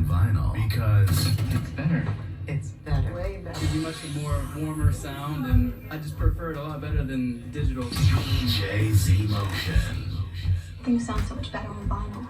vinyl because it's better. It's better. Way better. Gives you much more warmer sound, and I just prefer it a lot better than digital. DJ Z Motion. Things sound so much better on vinyl.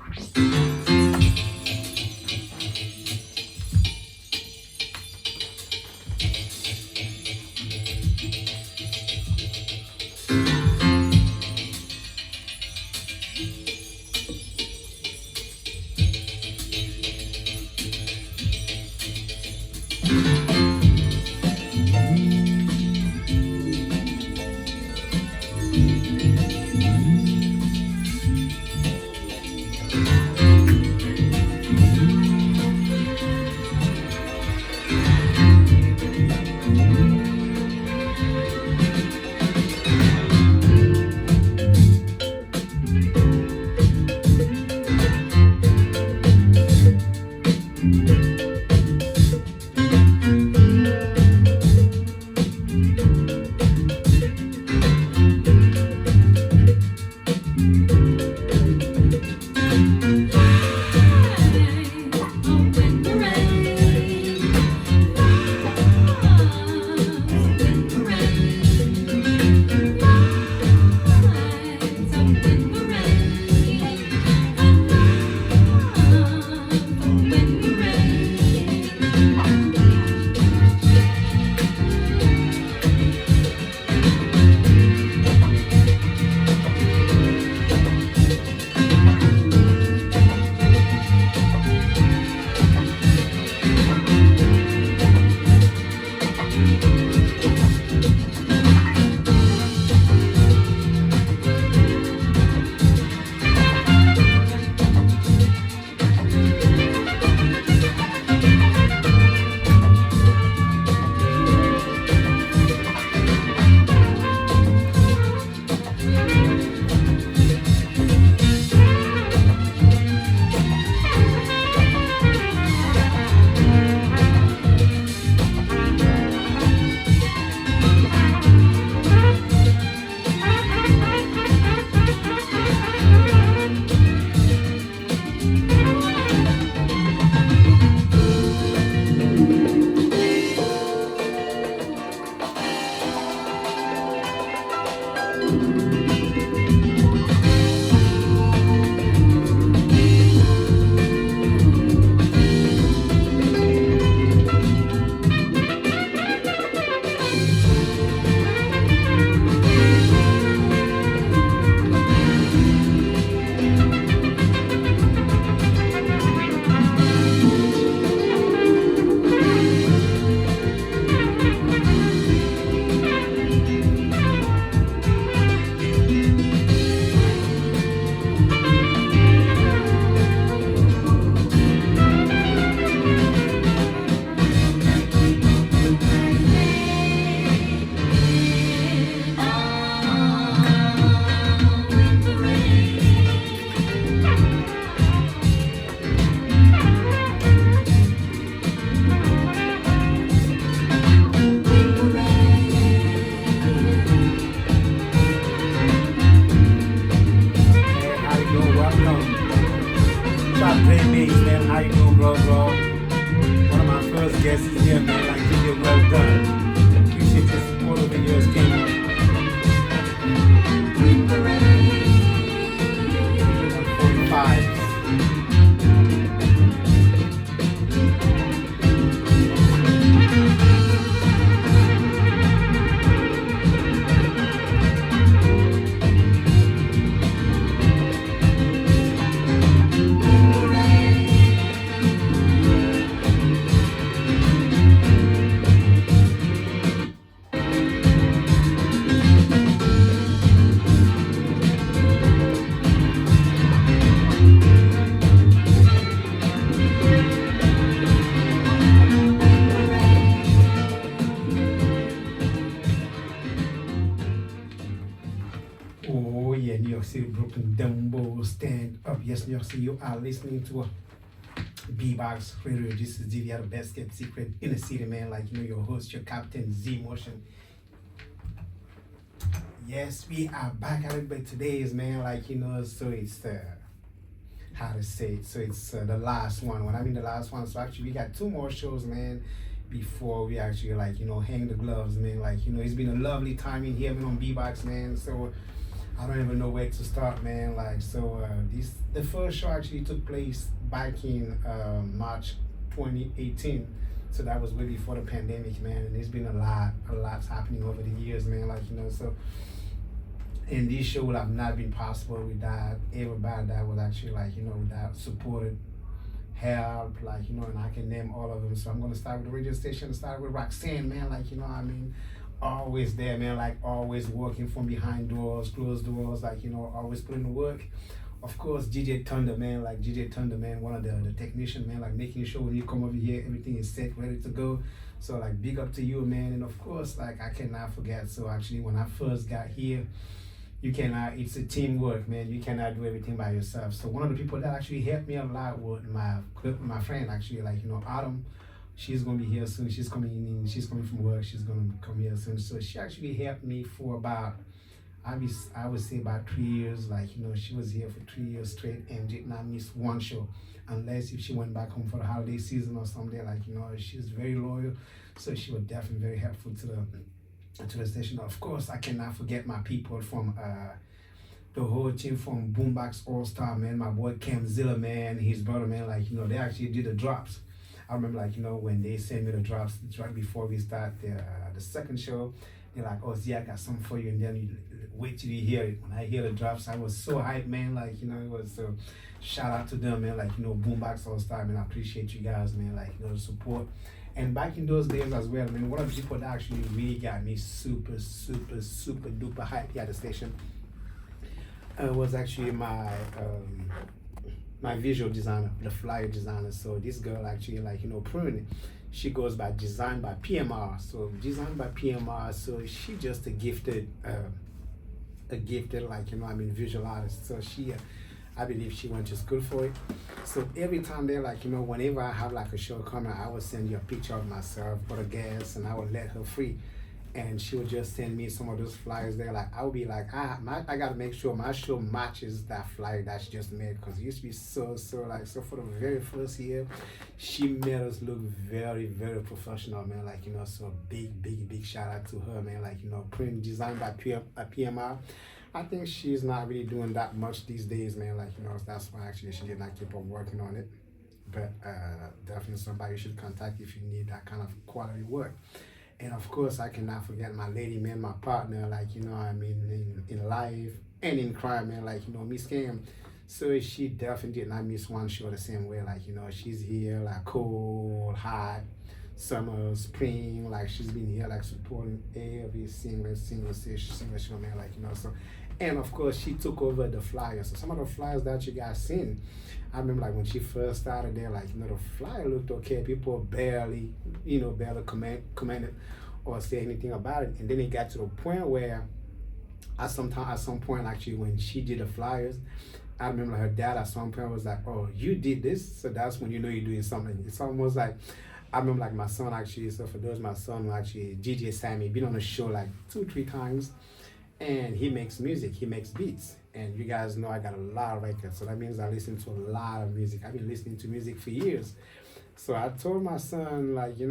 Yes, you are listening to B-Box Radio. This is DVR, the best kept secret in the city, man. Like, you know, your host, your captain, Z Motion. Yes, we are back at it, but today is, man, like, you know, so it's how to say it. So it's the last one. When I mean the last one, so actually we got 2 more shows, man, before we actually like, hang the gloves, man. Like, it's been a lovely time in here, man, on B-Box, man. So I don't even know where to start, man. Like, so the first show actually took place back in March 2018. So that was way before the pandemic, man. And there's been a lot's happening over the years, man. Like, so. And this show would have not been possible without everybody that was actually like, that supported, help, like, and I can name all of them. So I'm gonna start with the radio station, start with Roxanne, man, like, always there, man, like always working from behind doors, closed doors, like, always putting the work. Of course, DJ Thunder, man, one of the technicians, man, like making sure when you come over here, everything is set, ready to go. So like big up to you, man. And of course, like I cannot forget, so actually when I first got here, it's a teamwork, man. You cannot do everything by yourself. So one of the people that actually helped me a lot was my friend, actually, like, Autumn. She's gonna be here soon. She's coming from work. She's gonna come here soon. So she actually helped me for about, I would say about 3 years. Like, she was here for 3 years straight and did not miss one show, unless if she went back home for the holiday season or something. Like, she's very loyal. So she was definitely very helpful to the station. Of course, I cannot forget my people from the whole team from Boombox All Star, man. My boy Cam Zilla, man, his brother, man. Like, they actually did the drops. I remember, like, when they sent me the drops right before we start the second show, they're like, "Oh, Z, I got something for you," and then you wait till you hear it. When I hear the drops, I was so hyped, man. Like, it was so. Shout out to them, man. Like, Boombox All Star, man. I appreciate you guys, man. Like, the support. And back in those days as well, man, one of the people that actually really got me super duper hype here at the station was actually my visual designer, the flyer designer. So this girl actually, like, Prune, she goes by Design by PMR. So Design by PMR, so she just a gifted like, visual artist. So she, I believe she went to school for it. So every time they're like, whenever I have like a show coming, I would send you a picture of myself for the guests and I would let her free. And she would just send me some of those flyers there. Like, I would be like, I gotta make sure my show matches that flyer that she just made. Cause it used to be so for the very first year, she made us look very professional, man. Like, so big shout out to her, man. Like, print designed by PMR. I think she's not really doing that much these days, man. Like, that's why actually she did not keep on working on it. But definitely somebody you should contact if you need that kind of quality work. And of course, I cannot forget my lady, man, my partner, like, in life and in crime, man, like, Miss Cam. So she definitely did not miss one show the same way. Like, she's here, like, cold, hot, summer, spring, like, she's been here, like, supporting every single show, man, like, so. And of course, she took over the flyers. So some of the flyers that you guys seen, I remember, like, when she first started there, like, the flyer looked okay. People barely commented or say anything about it. And then it got to the point where at some point, actually, when she did the flyers, I remember her dad at some point was like, "Oh, you did this?" So that's when you're doing something. It's almost like, I remember, like, my son actually, so for those, my son who actually, DJ Sammy, been on the show like 2-3 times. And he makes music, he makes beats. And you guys know I got a lot of records, so that means I listen to a lot of music. I've been listening to music for years. So I told my son, like, you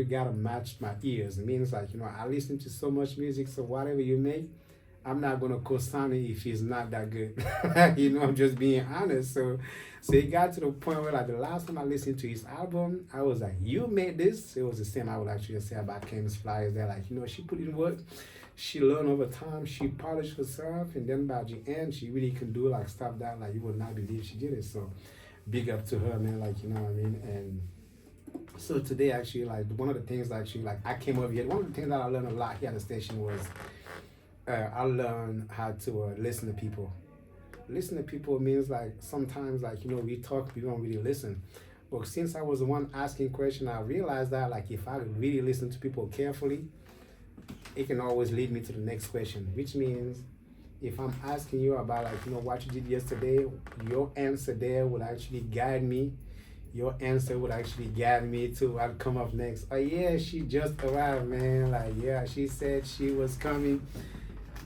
gotta match my ears. It means, like, I listen to so much music, so whatever you make, I'm not gonna co-sign it if it's not that good. I'm just being honest. So it got to the point where, like, the last time I listened to his album, I was like, "You made this?" It was the same I would actually say about Kim's Flyers. They're like, she put in work. She learned over time, she polished herself, and then by the end, she really can do, like, stuff that, like, you would not believe she did it. So big up to her, man, like, And so today, actually, like, one of the things actually, like, I came over here, one of the things that I learned a lot here at the station was I learned how to listen to people. Listen to people means, like, sometimes, like, we talk, we don't really listen. But since I was the one asking questions, I realized that, like, if I really listen to people carefully, it can always lead me to the next question, which means if I'm asking you about, like, what you did yesterday, your answer there would actually guide me. Your answer would actually guide me to what come up next. "Oh yeah, she just arrived, man. Like, yeah, she said she was coming."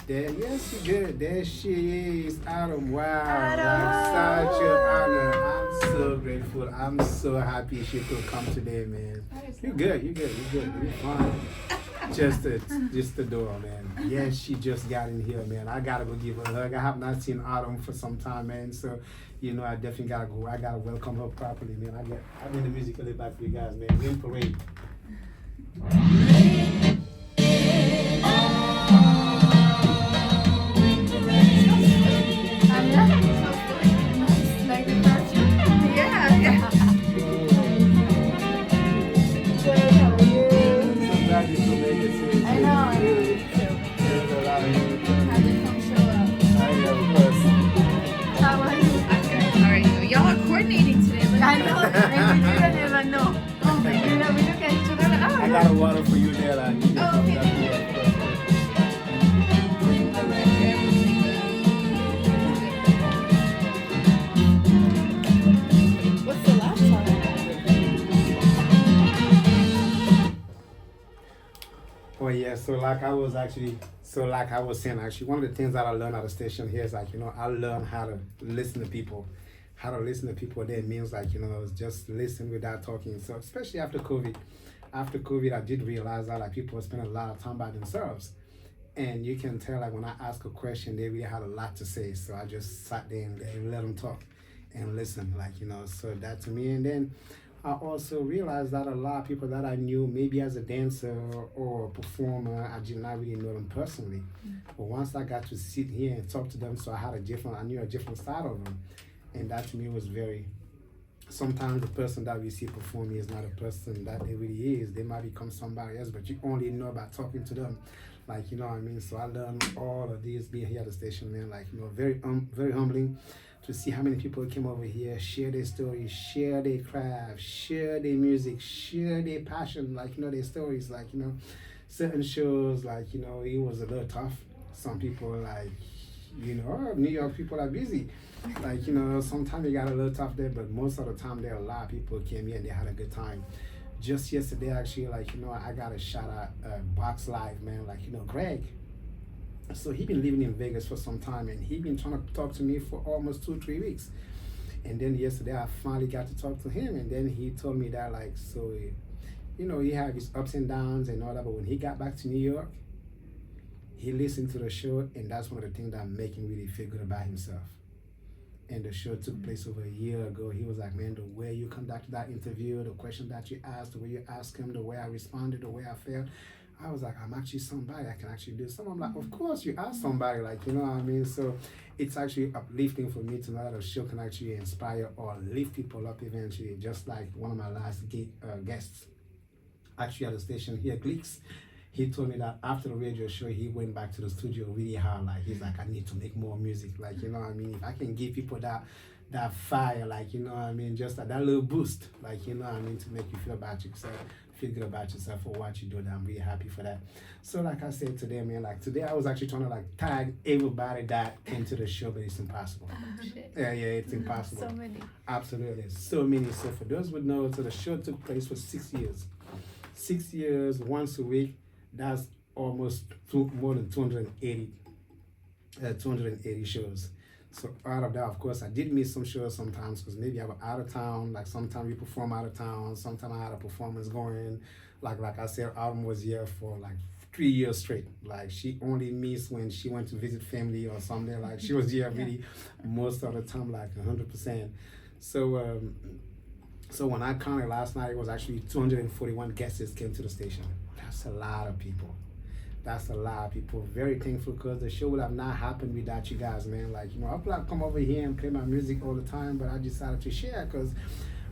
There, yes, she good. There she is, Adam. Wow, that's such an honor. I'm so grateful. I'm so happy she could come today, man. You good, you good, you good. You fine. Just the door, man. Yes, she just got in here, man. I gotta go give her a hug. I have not seen Autumn for some time, man. So, you know, I definitely gotta go. I gotta welcome her properly, man. I get the music a little back for you guys, man. Win parade. I got a water for you there. Like, What's the last song? Oh yeah, so like I was saying, actually, one of the things that I learned at the station here is like, you know, I learned how to listen to people. How to listen to people, that means like, you know, just listen without talking. So especially after COVID, I did realize that like people spend a lot of time by themselves. And you can tell like when I ask a question, they really had a lot to say. So I just sat there and let them talk and listen, like, you know, so that to me. And then I also realized that a lot of people that I knew, maybe as a dancer or a performer, I did not really know them personally. But once I got to sit here and talk to them, so I knew a different side of them. And that to me was sometimes the person that we see performing is not a person that they really is. They might become somebody else, but you only know by talking to them. Like, you know what I mean? So I learned all of these being here at the station, man. Like, you know, very humbling to see how many people came over here, share their stories, share their craft, share their music, share their passion, like, you know, their stories. Like, you know, certain shows, like, you know, it was a little tough. Some people, like, you know, New York people are busy. Like, you know, sometimes it got a little tough there, but most of the time there are a lot of people came here and they had a good time. Just yesterday, actually, like, you know, I got a shout out Box Live, man, like, you know, Greg. So he been living in Vegas for some time and he been trying to talk to me for almost 2-3 weeks. And then yesterday I finally got to talk to him, and then he told me that, like, so, you know, he had his ups and downs and all that, but when he got back to New York, he listened to the show, and that's one of the things that make him really feel good about himself. And the show took place over a year ago. He was like, man, the way you conducted that interview, the question that you asked, the way you asked him, the way I responded, the way I felt, I was like, I'm actually somebody, I can actually do something. I'm like, of course you are somebody, like, you know what I mean? So it's actually uplifting for me to know that the show can actually inspire or lift people up eventually, just like one of my last guests, actually at the station here, Gleeks. He told me that after the radio show, he went back to the studio really hard. Like, he's like, I need to make more music. Like, you know what I mean? If I can give people that fire, like, you know what I mean? Just that little boost, like, you know what I mean? To make you feel good about yourself for what you do. I'm really happy for that. So like I said today, man, like today I was actually trying to like tag everybody that into the show, but it's impossible. Oh, shit. Yeah, it's impossible. So many. Absolutely, so many. So for those who would know, so the show took place for 6 years. 6 years, once a week. That's almost more than 280 shows. So out of that, of course, I did miss some shows sometimes because maybe I was out of town. Like sometimes we perform out of town. Sometimes I had a performance going. Like I said, Autumn was here for like 3 years straight. Like she only missed when she went to visit family or something. Like she was here really most of the time, like 100%. So so when I counted last night, it was actually 241 guests came to the station. That's a lot of people. That's a lot of people. Very thankful because the show would have not happened without you guys, man. Like, you know, I could come over here and play my music all the time, but I decided to share because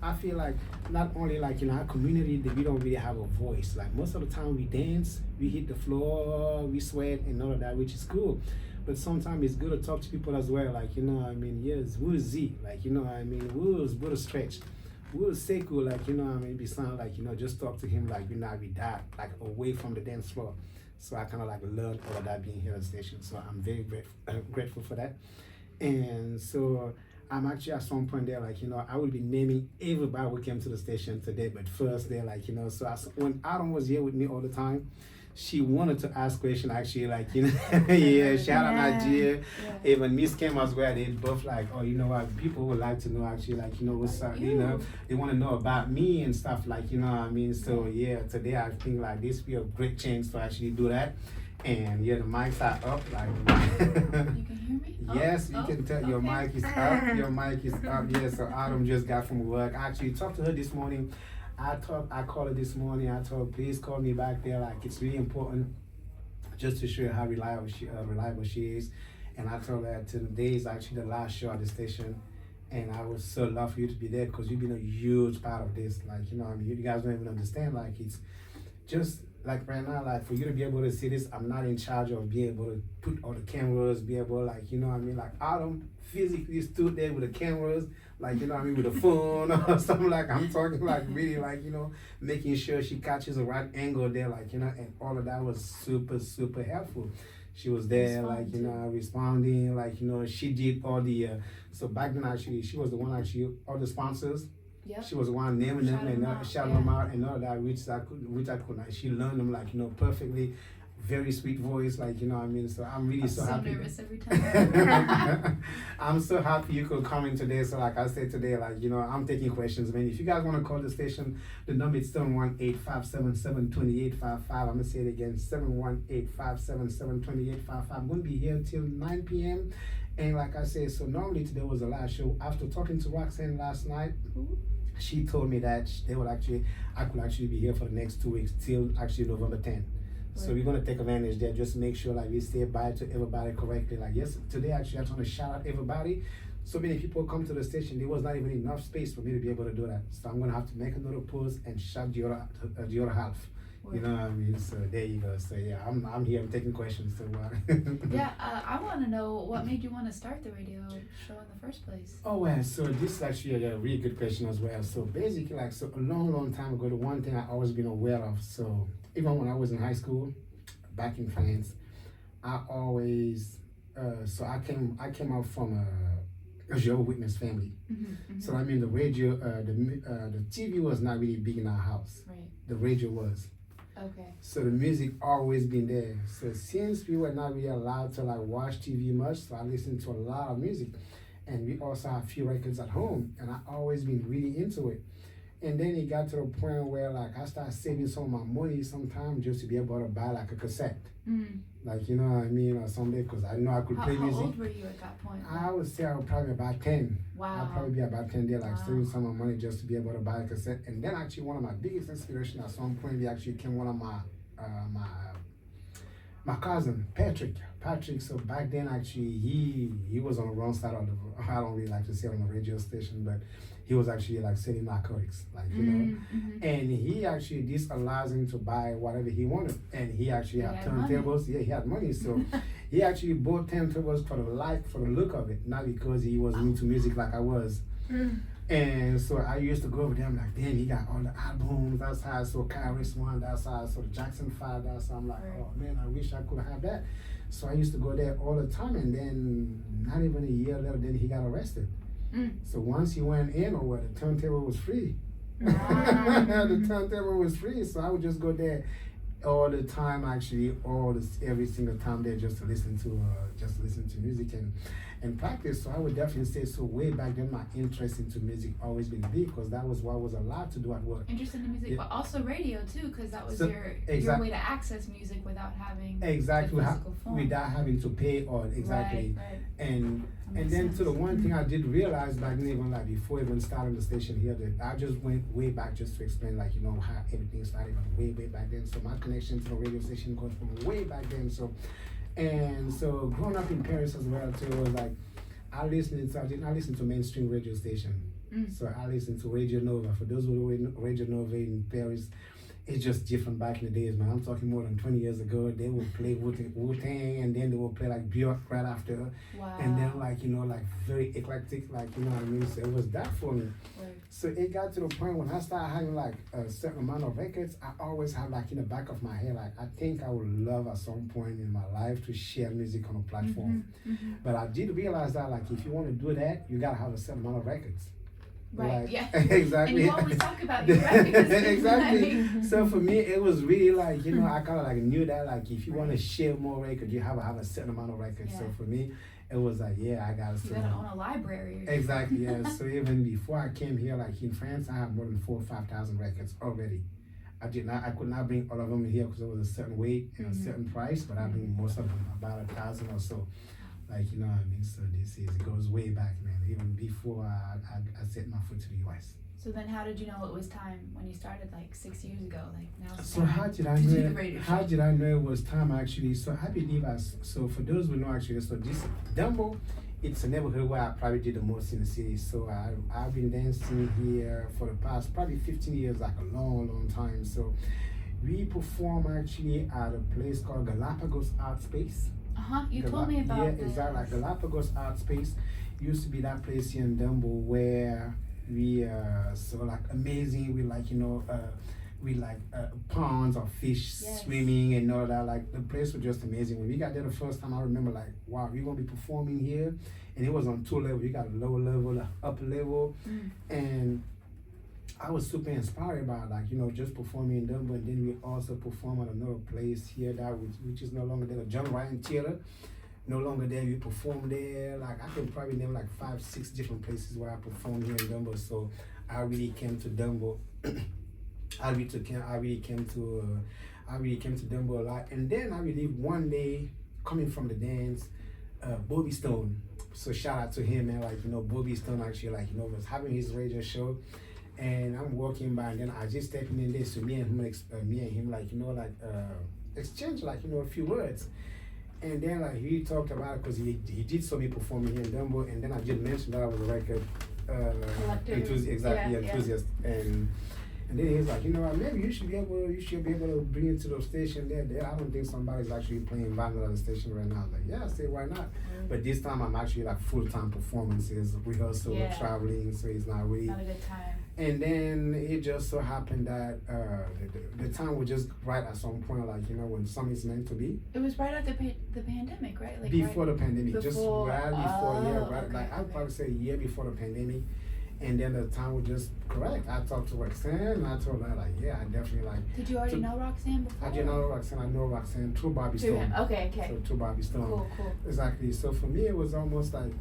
I feel like not only like in our community that we don't really have a voice. Like most of the time we dance, we hit the floor, we sweat and all of that, which is cool. But sometimes it's good to talk to people as well. Like, you know what I mean? Yes, who's Z? Like, you know what I mean? Who's Buddha Stretch? We'll say cool, like, you know, I mean, be sound like, you know, just talk to him like, you know, we that, like away from the dance floor. So I kind of like learned all of that being here at the station. So I'm very grateful for that. And so I'm actually at some point there, like, you know, I will be naming everybody who came to the station today. But first, they're like, you know, so when Adam was here with me all the time, she wanted to ask question actually, like, you know, yeah, shout out Nigeria. Even Miss Kim as well, they both like, oh, you know what, people would like to know actually, like, you know, what's up, you know, they want to know about me and stuff, like, you know what I mean? So yeah, today I think like this will be a great chance to actually do that. And yeah, the mics are up, like. You can hear me? Yes, you can tell your mic is up. Your mic is up. Yeah, so Autumn just got from work. I actually talked to her this morning. I called her this morning. I told her, please call me back there. Like, it's really important just to show you how reliable she is. And I told her today is actually the last show at the station. And I would so love for you to be there because you've been a huge part of this. Like, you know, I mean, you guys don't even understand. Like, it's just like right now, like for you to be able to see this, I'm not in charge of being able to put all the cameras, be able, like, you know what I mean? Like, Autumn physically stood there with the cameras, like, you know what I mean, with a phone or something. Like, I'm talking like really, like, you know, making sure she catches the right angle there, like, you know, and all of that was super, super helpful. She was there, like, you know, responding, like, you know, she did all the, so back then actually, she was the one actually, all the sponsors. Yep. She was the one naming them and shouting them out and all that, which I could, like, she learned them, like, you know, perfectly. Very sweet voice, like, you know what I mean? So I'm really so happy. I'm so nervous every time. I'm so happy you could come in today. So like I said today, like, you know, I'm taking questions, man. If you guys want to call the station, the number is 718-577-2855. I'm going to say it again, 718-577-2855. I'm going to be here till 9 p.m. And like I said, so normally today was the last show. After talking to Roxanne last night, she told me that I could actually be here for the next 2 weeks till actually November 10th. So we're gonna take advantage there, just make sure like we say bye to everybody correctly. Like yes, today actually I just want to shout out everybody. So many people come to the station, there was not even enough space for me to be able to do that. So I'm gonna have to make another post and shout the other half. You know what I mean? So there you go. So yeah, I'm here. I'm taking questions. So yeah, I want to know what made you want to start the radio show in the first place. Oh well, so this is actually a really good question as well. So basically, like, so a long time ago, the one thing I always been aware of. So even when I was in high school, back in France, I always so I came out from a Jehovah's Witness family. So I mean the radio, the TV was not really big in our house. Right. The radio was. Okay. So the music always been there. So since we were not really allowed to like watch TV much, so I listened to a lot of music, and we also have a few records at home, and I always been really into it. And then it got to the point where like I started saving some of my money sometimes just to be able to buy like a cassette. Like, you know what I mean, or something, because I know I could play music. How old were you at that point? I would say I was probably about 10. Wow. I'd probably be about 10 there, like saving some of my money just to be able to buy a cassette. And then actually one of my biggest inspiration at some point, we actually came one of my cousin, Patrick. So back then actually he was on the wrong side of the, I don't really like to say on the radio station, but he was actually like selling narcotics, like, you know, and he actually, this allows him to buy whatever he wanted, and he actually had turntables. Yeah, he had money, so he actually bought turntables for the look of it, not because he was into music like I was. And so I used to go over there, I'm like, damn, he got all the albums, that's how I saw Kairos 1, that's how I saw the Jackson 5, that's how I'm like, oh man, I wish I could have that. So I used to go there all the time, and then not even a year later, then he got arrested. So once he went in, or the turntable was free. The turntable was free, so I would just go there all the time, actually, every single time there, just to listen to music and practice. So I would definitely say, so way back then, my interest into music always been big, because that was what I was allowed to do at work. Interested in music, but also radio too, because that was your way to access music without having without having to pay or Right. And then to the one thing I did realize back then, even like before even starting the station here, that I just went way back just to explain, like, you know, how everything started way back then. So my connection to the radio station goes from way back then. So growing up in Paris as well too, was like I listened to mainstream radio station. So I listened to Radio Nova. For those who know Radio Nova in Paris, it's just different back in the days, man. I'm talking more than 20 years ago. They would play Wu-Tang, and then they would play like Björk right after. Wow. And then like, you know, like very eclectic, like, you know what I mean? So it was that for me. Right. So it got to the point when I started having like a certain amount of records, I always had like in the back of my head, like I think I would love at some point in my life to share music on a platform. But I did realize that like if you want to do that, you gotta have a certain amount of records. Right. Like, Yeah. exactly. And you always talk about your records. Exactly. So for me, it was really like, you know, I kind of like knew that like if you want to share more records, you have a certain amount of records. Yeah. So for me, it was like, yeah, I got to. You gotta own a library. Exactly. Yeah. So even before I came here, like in France, I have more than 4,000 or 5,000 records already. I could not bring all of them here because it was a certain weight and a certain price, but I bring most of them, about 1,000 or so. Like, you know what I mean? So it goes way back, man. Even before I set my foot to the US. So then how did you know it was time when you started like 6 years ago? Like now. So how did I know? How did I know it was time actually? So I believe so for those who know actually, so this Dumbo, it's a neighborhood where I probably did the most in the city. So I've been dancing here for the past probably 15 years, like a long time. So we perform actually at a place called Galapagos Art Space. You told me about. Yeah, exactly. Like Galapagos Art Space used to be that place here in Dumbo where we so like amazing. We like, you know, we like ponds of fish swimming and all that. Like the place was just amazing. When we got there the first time, I remember like, wow, we're gonna be performing here, and it was on 2 levels. We got a lower level, a upper level, and I was super inspired by like, you know, just performing in Dumbo, and then we also perform at another place here that which is no longer there, the John Ryan Theater. No longer there, we perform there. Like I can probably name like 5, 6 different places where I perform here in Dumbo. So I really came to Dumbo. I really came to Dumbo a lot. And then I believe one day, coming from the dance, Bobby Stone. So shout out to him, man. Like, you know, Bobby Stone actually, like, you know, was having his radio show, and I'm walking by, and then I just stepping in there. So me and him, like, you know, like exchange, like, you know, a few words. And then like he talked about it because he did saw me performing here in Dumbo, and then I just mentioned that I was a record enthusiast, and then he's like, you know what, maybe you should be able to bring it to the station there. I don't think somebody's actually playing vinyl at the station right now. I was like, yeah, I say why not? But this time I'm actually like full-time performances, rehearsal, traveling, so it's not really not a good time. And then it just so happened that the time was just right at some point, like, you know, when something's meant to be. It was right after the pandemic, right? Like before the pandemic, before, just right before, okay, like I'd probably say a year before the pandemic. And then the time was just correct. I talked to Roxanne, and I told her like, yeah, I definitely like. Did you already know Roxanne before? I didn't know Roxanne. I know Roxanne through Bobby Stone. Okay. So through Bobby Stone. Cool. Exactly. So for me, it was almost like,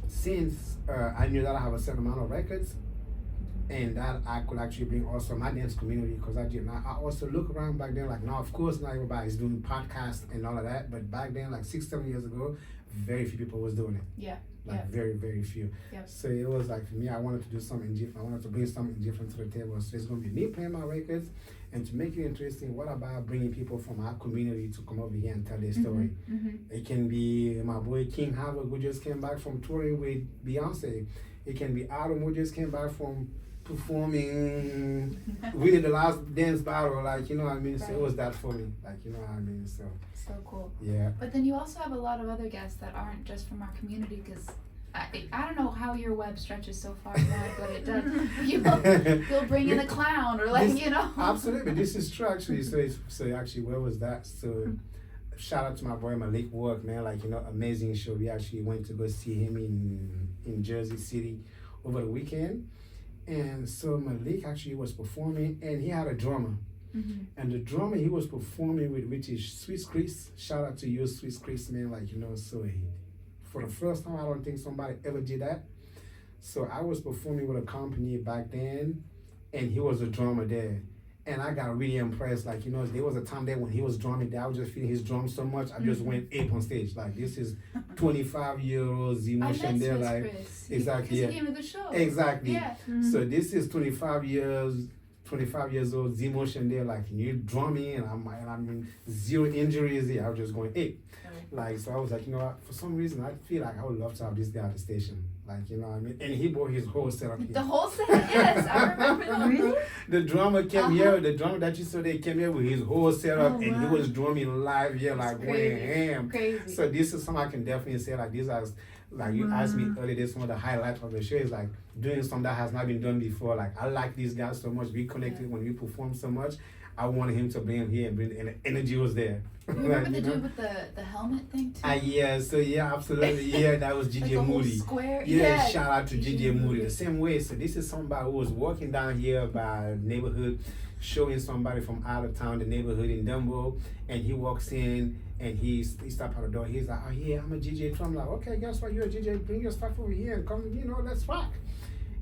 since I knew that I have a certain amount of records, and that I could actually bring also my dance community, because I also look around back then, like now of course not everybody's doing podcasts and all of that, but back then like 6-7 years ago, very few people was doing it. Very, very few. So it was like, for me, I wanted to do something different. I wanted to bring something different to the table. So it's going to be me playing my records, and to make it interesting, what about bringing people from our community to come over here and tell their story? It can be my boy King Havoc, who just came back from touring with Beyonce. It can be Adam, who just came back from performing really the last dance battle, like, you know what I mean? So it was that for me, like, you know what I mean? So cool. Yeah. But then you also have a lot of other guests that aren't just from our community, because I don't know how your web stretches so far back, but it does. You'll bring in a clown, or like, you know. Absolutely, this is true actually. So actually, where was that? So shout out to my boy Malik Work, man. Like, you know, amazing show. We actually went to go see him in Jersey City over the weekend. And so Malik actually was performing, and he had a drummer. And the drummer he was performing with, which is Swiss Chris. Shout out to you, Swiss Chris, man. Like, you know, so for the first time, I don't think somebody ever did that. So I was performing with a company back then, and he was a drummer there. And I got really impressed. Like, you know, there was a time there when he was drumming there, I was just feeling his drum so much, I just went ape on stage. Like, this is 25-year-old Z-Motion there. Like, Chris. Exactly. Because he came to the show. Exactly. Yeah. So this is 25 years old Z-Motion there, like, you're drumming, and I mean, 0 injuries there. I was just going ape. Like, so I was like, you know what, for some reason, I feel like I would love to have this guy at the station. Like, you know what I mean? And he brought his whole setup here. The whole setup, yes, I remember that. Really? The drummer came here, the drummer that you saw there came here with his whole setup, and he was drumming live here, like, going ham. Crazy. So this is something I can definitely say, like, these are, like, you asked me earlier, this is one of the highlights of the show, is like, doing something that has not been done before. Like, I like these guys so much, we connected when we perform so much. I wanted him to bring here and the energy was there. You remember the dude with the helmet thing too? Yeah, so yeah, absolutely. Yeah, that was Like GJ a whole Moody. square? Yeah, shout out to GJ Moody. The same way. So this is somebody who was walking down here by neighborhood, showing somebody from out of town the neighborhood in Dumbo, and he walks in and he stopped at the door. He's like, oh yeah, I'm a GJ too. I'm like, okay, guess what? You're a GJ. Bring your stuff over here and come, let's rock.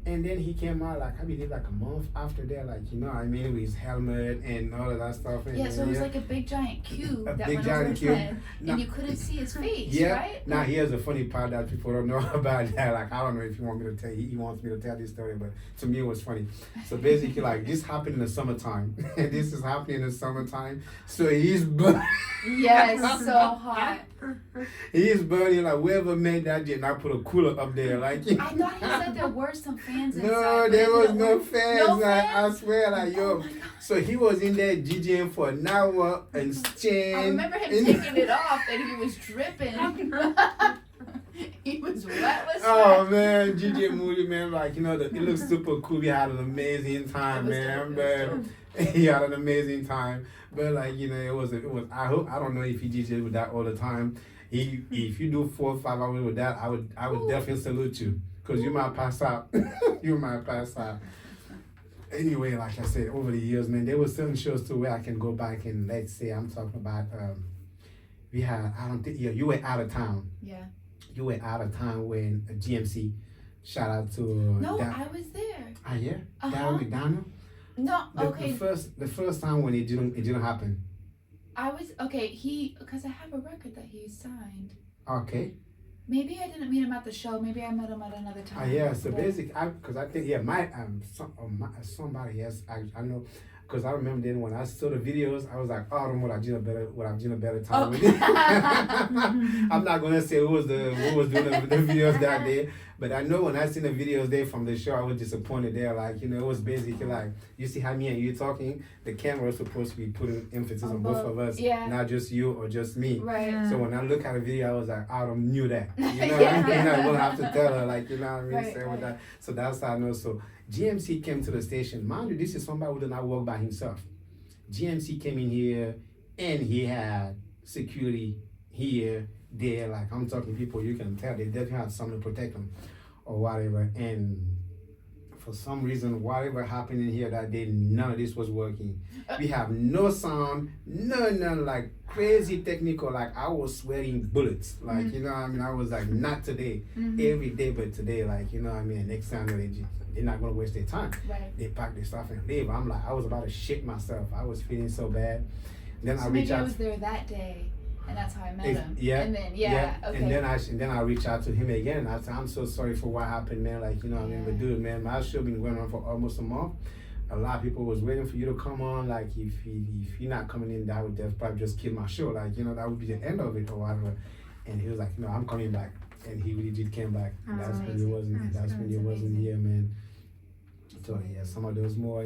And then he came out like, I believe like a month after that, like, with his helmet and all of that stuff. And yeah, so it was like a big giant cube that big went over giant his cube. head, and you couldn't see his face, Yeah. right? Now here's a funny part that people don't know about that. Like, I don't know if you want me to tell you, he wants me to tell this story, but to me it was funny. So basically, like, this happened in the summertime. This is happening in the summertime. So he's Yes, so hot. He's burning, like, whoever made that did not put a cooler up there. Like, I thought he said there were some fans inside. no, but there it was didn't no work. fans. No Like, I fans? swear, like, yo. Oh my God. So he was in there DJing for an hour and staying. I remember him taking it off and he was dripping. He was wet with sweat. Oh man, GJ Moody, man, like, it looks super cool. He had an amazing time, It was man. dope, But he had an amazing time. But like, it was. I don't know if he DJed with that all the time. If you do 4 or 5 hours with that, I would definitely salute you, because you might pass out. You might pass out. Anyway, like I said, over the years, man, there were certain shows too where I can go back and, let's say, I'm talking about, we had, you were out of town. Yeah. You were out of town when GMC, shout out to. No, I was there. Ah, yeah? Uh-huh. Darryl McDonald? No, okay. The first time when it didn't happen. I was, because I have a record that he signed. Okay. Maybe I didn't meet him at the show. Maybe I met him at another time. Ah, yeah, so But- basically, because I think, somebody else, I know, because I remember then when I saw the videos, I was like, oh, I don't know what I've done a better time with it. I'm not going to say who was doing the videos that day, but I know when I seen the videos there from the show, I was disappointed there. Like, it was basically like, you see how me and you talking, the camera was supposed to be putting emphasis on both of us, yeah. not just you or just me. Right. So when I look at the video, I was like, I don't knew that. You know what I mean? Yeah. I will have to tell her, like, you know what I mean? Right, Say right. with that. So that's how I know. So GMC came to the station. Mind you, this is somebody who did not work by himself. GMC came in here and he had security here, there. Like, I'm talking people, you can tell they definitely had something to protect them or whatever. And for some reason, whatever happened in here that day, none of this was working. We have no sound, none, like crazy technical. Like, I was sweating bullets. Like, you know what I mean? I was like, not today, every day, but today, like, you know what I mean? Next time they're not gonna waste their time. Right. They pack their stuff and leave. I'm like, I was about to shit myself. I was feeling so bad. Then So I reached maybe I out. was there that day, and that's how I met him. Yeah. And then, okay. And then I reached out to him again. I said, I'm so sorry for what happened, man. Like, you know what I mean? But dude, man, my show been going on for almost a month. A lot of people was waiting for you to come on. Like, if you're not coming in, that would just probably just kill my show. Like, that would be the end of it or whatever. And he was like, no, I'm coming back. And he really did came back. That's when he wasn't. That's when he wasn't here, man. So yeah, some of those more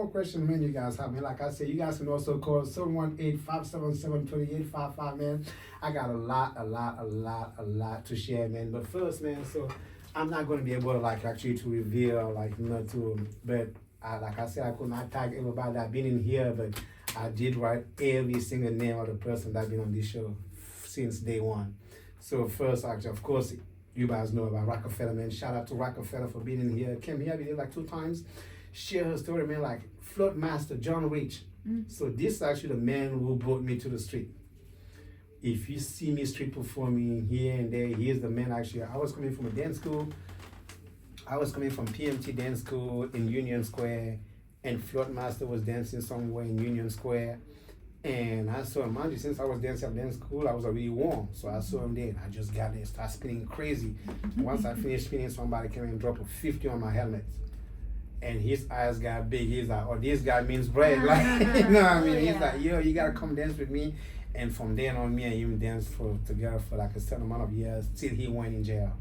questions, man, you guys have, man. Like I said, you guys can also call 718-577-2855, man. I got a lot to share, man. But first, man, so I'm not gonna be able to actually to reveal but like I said, I could not tag everybody that been in here, but I did write every single name of the person that been on this show since day one. So first, actually, of course, you guys know about Rockefeller, man. Shout out to Rockefeller for being in here. Came here, we did 2 times. Share her story, man, like Float Master, John Rich. So this is actually the man who brought me to the street. If you see me street performing here and there, he is the man actually. I was coming from a dance school. I was coming from PMT dance school in Union Square, and Float Master was dancing somewhere in Union Square. And I saw him, mind you, since I was dancing at dance school, I was already warm. So I saw him there and I just got there, started spinning crazy. Once I finished spinning, somebody came and dropped a 50 on my helmet. And his eyes got big. He's like, oh, this guy means bread. Like, you know what I mean? He's like, yo, you gotta come dance with me. And from then on, me and him danced together for a certain amount of years till he went in jail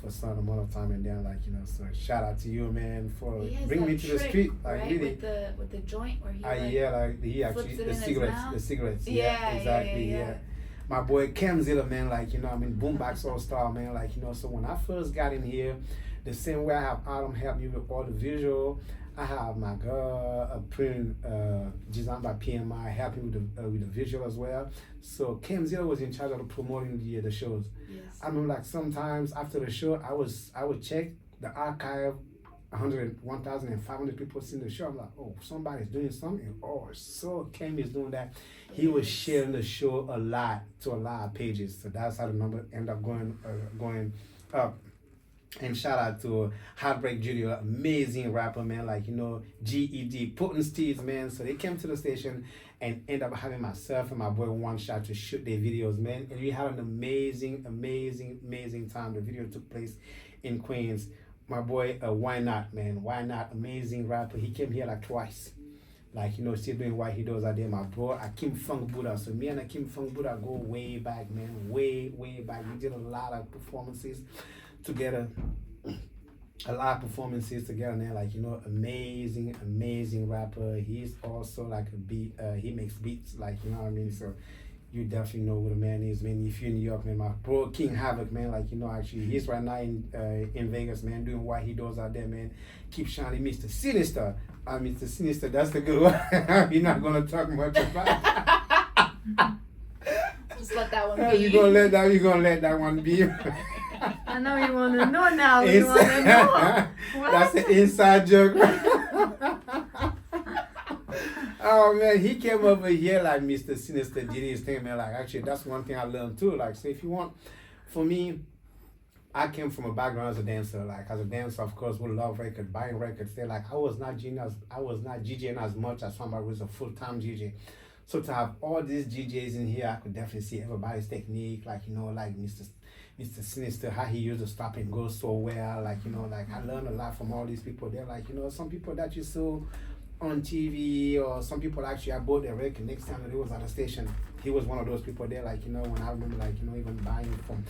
for a certain amount of time. And then so shout out to you, man, for bringing me to the street. Like, right? really. With the joint where he he actually, flips it the in his cigarettes. mouth? The cigarettes. Yeah, Exactly. yeah. My boy Cam Zilla, man, Boombox All Star, man, so when I first got in here, the same way I have Adam help me with all the visual, I have my girl print designed by PMI, helping with the visual as well. So Cam Zero was in charge of promoting the shows. Yes. I mean, like sometimes after the show, I would check the archive. 1,500 people seen the show. I'm like, oh, somebody's doing something. Oh, so Cam is doing that. He was sharing the show a lot to a lot of pages. So that's how the number ended up going up. And shout out to Heartbreak Junior, amazing rapper, man. Like, you know, GED, Potent Steeds, man. So they came to the station and ended up having myself and my boy One Shot to shoot their videos, man. And we had an amazing time. The video took place in Queens. My boy, Why Not, man. Why Not, amazing rapper. He came here like twice. Like, you know, still doing what he does out there. My bro, Akim Funk Buddha. So me and Akim Funk Buddha go way back, man. Way back. We did a lot of performances together. Man. Like, you know, amazing rapper. He's also like a beat, he makes beats, like, you know what I mean? So you definitely know who the man is, man. If you're in New York, man, my bro King Havoc, man, like, you know, actually he's right now in Vegas, man, doing what he does out there, man. Keep shining, Mr. Sinister. Mr. Sinister, that's the good one. You're not gonna talk much about Just let that one be. You're gonna let that one be. I know you want to know now. You want to know. That's an inside joke. Oh man, he came over here like Mr. Sinister did his thing, man. Like, actually, that's one thing I learned too. Like, so if you want, for me, I came from a background as a dancer. Like, as a dancer, of course, we love records, buying records. They're like, I was not DJing as much as somebody who was a full-time DJ. So to have all these DJs in here, I could definitely see everybody's technique. Like, you know, like Mr. Sinister, how he used to stop and go so well. Like, you know, like I learned a lot from all these people. They're like, you know, some people that you saw on TV, or some people actually, I bought their record next time that he was at the station. He was one of those people there, like, you know, when I remember, like, you know, even buying from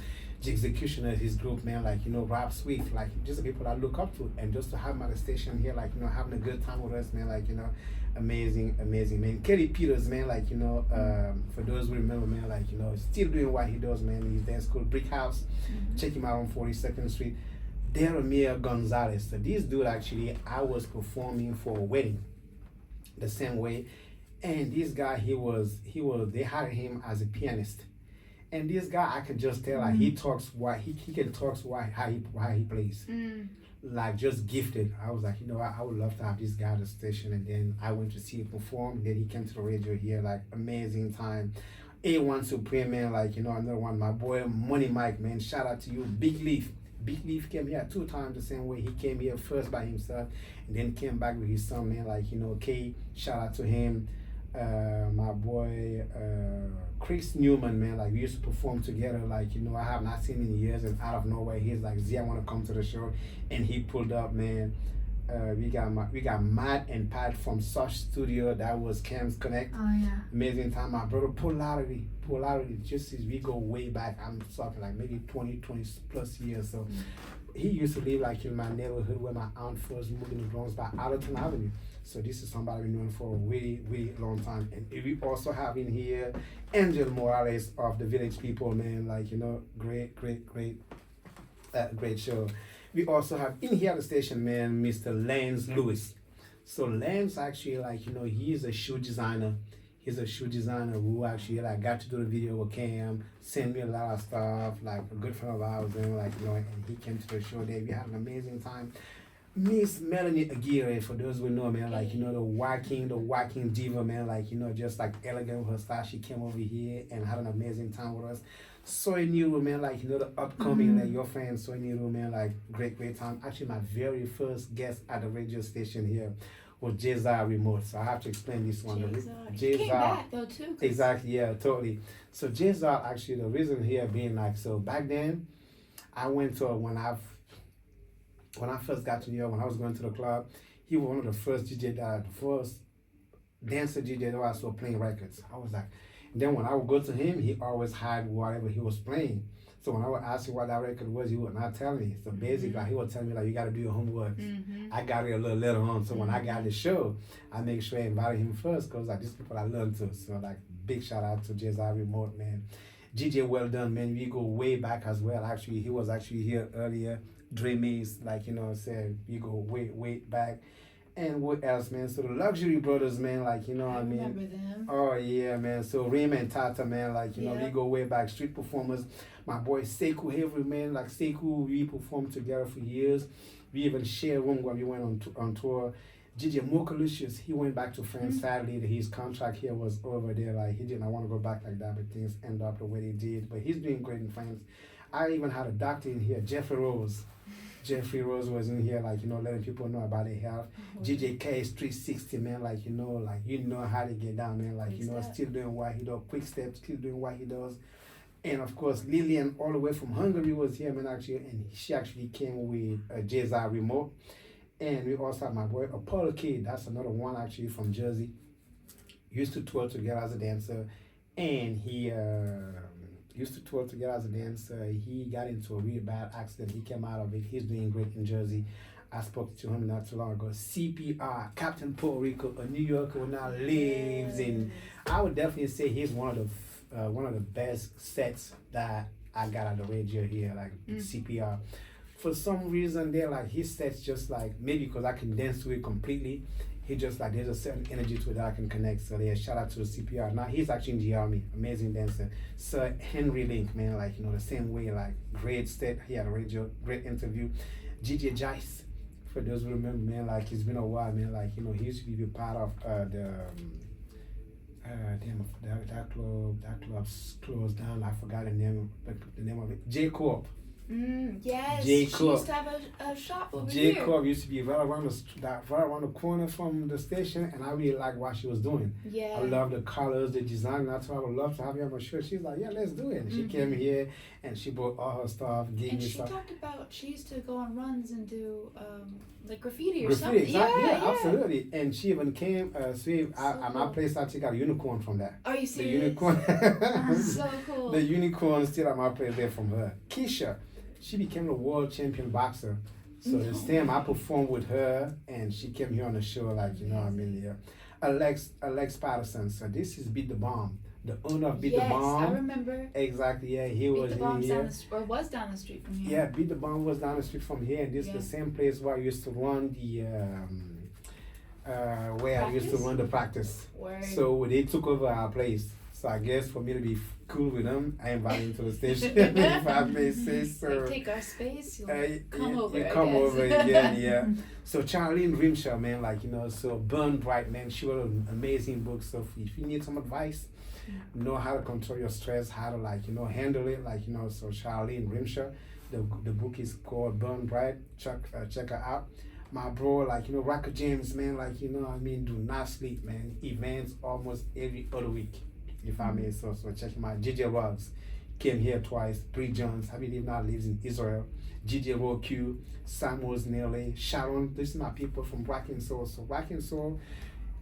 the Executioner, his group, man, like, you know, Rap Sweet, like, just the people I look up to. And just to have him at the station here, like, you know, having a good time with us, man, like, you know, amazing, man. Kelly Peters, man, like, you know, for those who remember, man, like, you know, still doing what he does, man. He's dance called Brick House. Check him out on 42nd Street. Deramir Gonzalez. So this dude, actually, I was performing for a wedding the same way. And this guy, they hired him as a pianist. And this guy, I can just tell, like, he can talk how he plays. Like, just gifted. I was like, you know, I would love to have this guy at the station. And then I went to see him perform. Then he came to the radio here, like, amazing time. A1 Supreme, man, like, you know, another one, my boy Money Mike, man, shout out to you. Big Leaf came here 2 times the same way. He came here first by himself and then came back with his son, man, like, you know, K, shout out to him. My boy Chris Newman, man, like, we used to perform together, like, you know, I have not seen him in years, and out of nowhere he's like, Z, I want to come to the show, and he pulled up, man. We got Matt and Pat from Sush Studio. That was Cam's Connect. Oh yeah. Amazing time. My brother Polarity. Just as we go way back, I'm talking like maybe 20 plus years. So he used to live like in my neighborhood where my aunt first moved in the Bronx by Allerton Avenue. So this is somebody we've known for a really long time. And we also have in here Angel Morales of the Village People, man. Like, you know, great show. We also have in here at the station, man, Mr. Lance Lewis. So Lance actually, like, you know, he's a shoe designer. He's a shoe designer who actually, like, got to do the video with Cam, sent me a lot of stuff, like a good friend of ours, and, like, you know, and he came to the show there. We had an amazing time. Miss Melanie Aguirre, for those who know, man, like, you know, the walking diva, man, like, you know, just like elegant with her style. She came over here and had an amazing time with us. Soy Nero, man, like, you know, the upcoming, like, your friend Soy Nero, man, like, great time. Actually, my very first guest at the radio station here was J-Zar Remote. So I have to explain this one. He came back though too. Exactly, yeah, totally. So J-Zar, actually, the reason here being, like, so back then, I went to, when I first got to New York, when I was going to the club, he was one of the first dancer DJ that I saw playing records. I was like, and then when I would go to him, he always had whatever he was playing. So when I would ask him what that record was, he would not tell me. So basically, like, he would tell me, like, you got to do your homework. I got it a little later on. So when I got the show, I make sure I invited him first, because, like, these people I learned to. So, like, big shout out to J-Zar Remote, man. GJ Well Done, man. We go way back as well. Actually, he was actually here earlier. Dre Mays, like, you know, said we go way back. And what else, man? So the Luxury Brothers, man, like, you know what I mean? remember them. Oh, yeah, man. So Raymond and Tata, man, like, you know, Yeah. we go way back, street performers. My boy Sekou Avery, man, like Sekou, we performed together for years. We even shared a room when we went on tour. DJ Mokalicious, he went back to France. Sadly, his contract here was over there. Like, he didn't want to go back like that, but things end up the way they did. But he's doing great in France. I even had a doctor in here, Jeffrey Rose. Jeffrey Rose was in here, like, you know, letting people know about their health. GJK is 360, man, like, you know how to get down, man, like, you know, still doing what he does, quick steps, still doing what he does. And of course, Lillian, all the way from Hungary, was here, man, actually, and she actually came with a JZA remote. And we also have my boy Apollo Kid, that's another one actually from Jersey. Used to tour together as a dancer, and he used to tour together as a dancer. He got into a really bad accident. He came out of it. He's doing great in Jersey. I spoke to him not too long ago. CPR, Captain Puerto Rico, a New Yorker who now lives in. I would definitely say he's one of the best sets that I got on the radio here, like CPR. For some reason, they're like his sets just like maybe because I can dance to it completely. He just like there's a certain energy to it that I can connect. So yeah, shout out to the CPR. Now he's actually in the army, amazing dancer. Sir Henry Link, man, like you know the same way, like great set. He had a radio, great interview. GJ Jice, for those who remember, man, like it's been a while, man. Like you know he used to be part of that club's closed down. I forgot the name of it. J Corp. Yes, J. she Corp. used to have a shop over here. Jacob used to be right around the corner from the station, and I really liked what she was doing. Yeah. I love the colors, the design. That's why I would love to have you on my show. She's like, yeah, let's do it. And she came here and she brought all her stuff, gave And me she stuff. talked about she used to go on runs and do like graffiti or Graffiti, something. exactly. Yeah, Yeah. absolutely. And she even came. At my place, I actually got a unicorn from that. Are you The serious? unicorn. So cool. The unicorn still at my place there from her. Keisha, she became a world champion boxer. So this time I performed with her and she came here on the show, like, you know what I mean? Yeah. Alex Patterson. So this is Beat the Bomb. The owner of Beat the Bomb. Yes, I remember. Exactly, yeah. He was Beat the Bomb's in down here. was down the street from here. Yeah, Beat the Bomb was down the street from here, and this is the same place where I used to run I used to run the practice. Word. So they took over our place. So I guess for me to be cool with them, I invited them to the station. If I may say so. Like take our space, you'll come over. You I come guess. over again, yeah. So Charlene Rimshaw, man, like, you know, so Burn Bright, man, she wrote an amazing book. So if you need some advice, know how to control your stress, how to, like, you know, handle it, like, you know, so Charlene Rimshaw, the book is called Burn Bright. Check her out. My bro, like, you know, Rocker James, man, like, you know, I mean, do not sleep, man. Events almost every other week, if I may. So check him out. JJ Ruggs came here twice. Bree Jones, I believe now lives in Israel. GJ Roll Q, Samuels Nelly, Sharon. This is my people from Rock and Soul. So Rock and Soul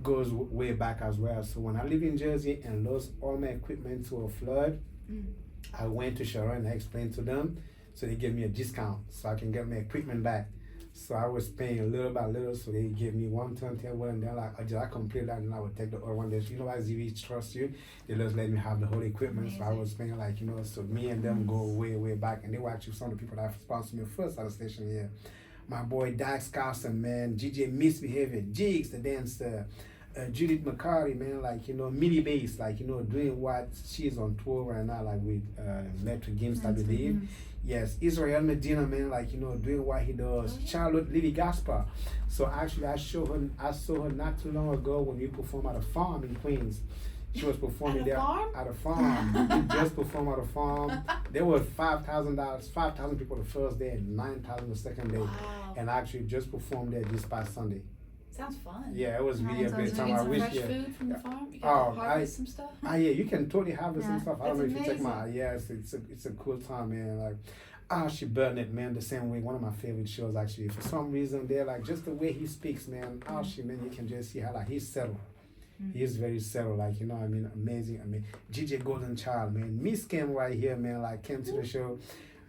goes way back as well. So when I lived in Jersey and lost all my equipment to a flood, I went to Sharon and I explained to them. So they gave me a discount so I can get my equipment back. So I was paying little by little, so they gave me one turntable, and then like I complete that, and I would take the other one. That you know, as we trust you, they just let me have the whole equipment. Amazing. So I was paying like, you know, so me and them go way back, and they were actually some of the people that sponsored me first at the station here. My boy Dax Carson, man, GJ Misbehavior, Jigs the dancer, Judith McCarty, man, like, you know, mini bass, like, you know, doing what she's on tour right now, like with Metro Games, I believe. Yes, Israel Medina, man, like, you know, doing what he does. Charlotte Lily Gaspar. So actually, I saw her not too long ago when we performed at a farm in Queens. She was performing there at a farm. We just performed at a farm. There were $5,000 people the first day and 9,000 the second day. Wow. And I actually just performed there this past Sunday. Sounds fun. Yeah, it was really a great time. Get I some wish, fresh food from the farm. You Oh, harvest some stuff. yeah, you can totally harvest some stuff. I don't know if you check my. amazing. Yes, it's a cool time, man. Like, she Burnett, man, the same way. One of my favorite shows, actually. For some reason, they're like just the way he speaks, man. Man, you can just see how like he's settled. He's very settled, like, you know what I mean? Amazing. I mean, GJ Golden Child, man. Miss came right here, man, like came to the show.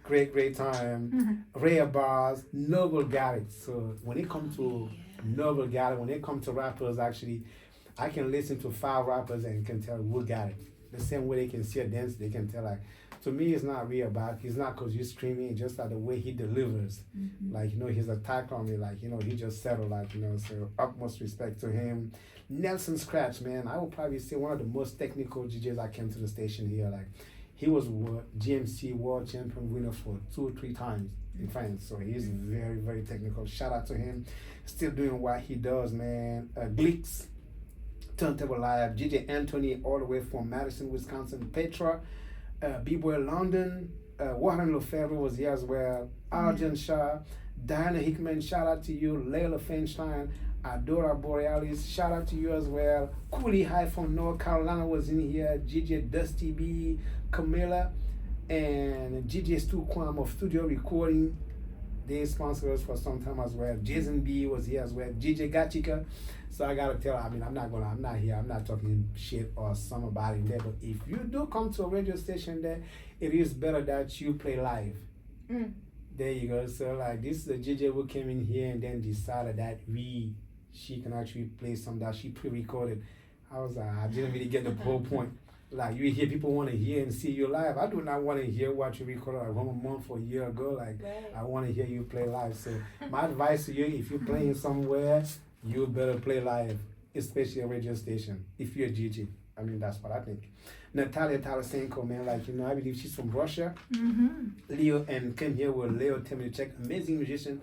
Great time. Rare Bars, Noble Garrett. So when it comes to Noble Garrett, when it comes to rappers, actually, I can listen to 5 rappers and can tell who got it. The same way they can see a dance, they can tell like to me, it's not real back. It's not because you're screaming, it's just like the way he delivers. Like, you know, his attack on me, like, you know, he just settled, like, you know, so utmost respect to him. Nelson Scratch, man, I would probably say one of the most technical DJs I came to the station here. Like, he was GMC World Champion winner for 2 or 3 times in France. So he's very, very technical. Shout out to him. Still doing what he does, man. Glicks, Turntable Live, DJ Anthony, all the way from Madison, Wisconsin. Petra, B-Boy London, Warren Lefebvre was here as well. Arjun Shah, Diana Hickman, shout out to you. Layla Feinstein, Adora Borealis, shout out to you as well. Cooley High from North Carolina was in here. GJ Dusty B, Camilla, and GJ Stu Kwam of Studio Recording. They sponsor us for some time as well. Jason B was here as well. GJ Gachika. So I gotta tell, I mean, I'm not here, I'm not talking shit or somebody there, but if you do come to a radio station there, it is better that you play live. There you go. So like, this is a GJ who came in here and then decided that she can actually play some that she pre-recorded. I didn't really get the whole point. Like, you hear people want to hear and see you live. I do not want to hear what you recorded like 1 month or a year ago. Like, I want to hear you play live. So my advice to you, if you're playing somewhere, you better play live, especially a radio station, if you're a DJ. I mean, that's what I think. Natalia Tarasenko, man, like, you know, I believe she's from Russia. Leo, and came here with Leo Temnicek, amazing musician.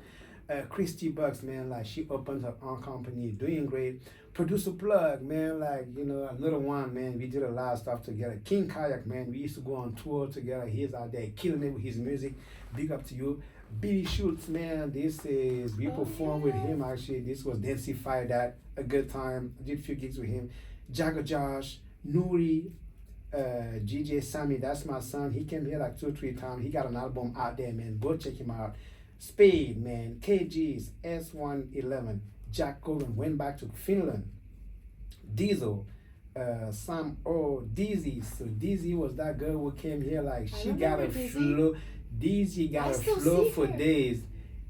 Christy Bucks, man, like, she opened her own company, doing great. Producer Plug, man, like, you know, another one, man, we did a lot of stuff together. King Kayak, man, we used to go on tour together. He's out there killing it with his music. Big up to you. Billy Schultz, man, we performed with him, actually. This was Densify That, a good time. I did a few gigs with him. Jagger Josh, Nuri, GJ Sammy, that's my son. He came here like 2 or 3 times. He got an album out there, man. Go check him out. Spade, man. KG's, S111. Jack Cogan went back to Finland. Diesel, Sam Dizzy. So Dizzy was that girl who came here, like, she got a flow. Dizzy got a flow for days.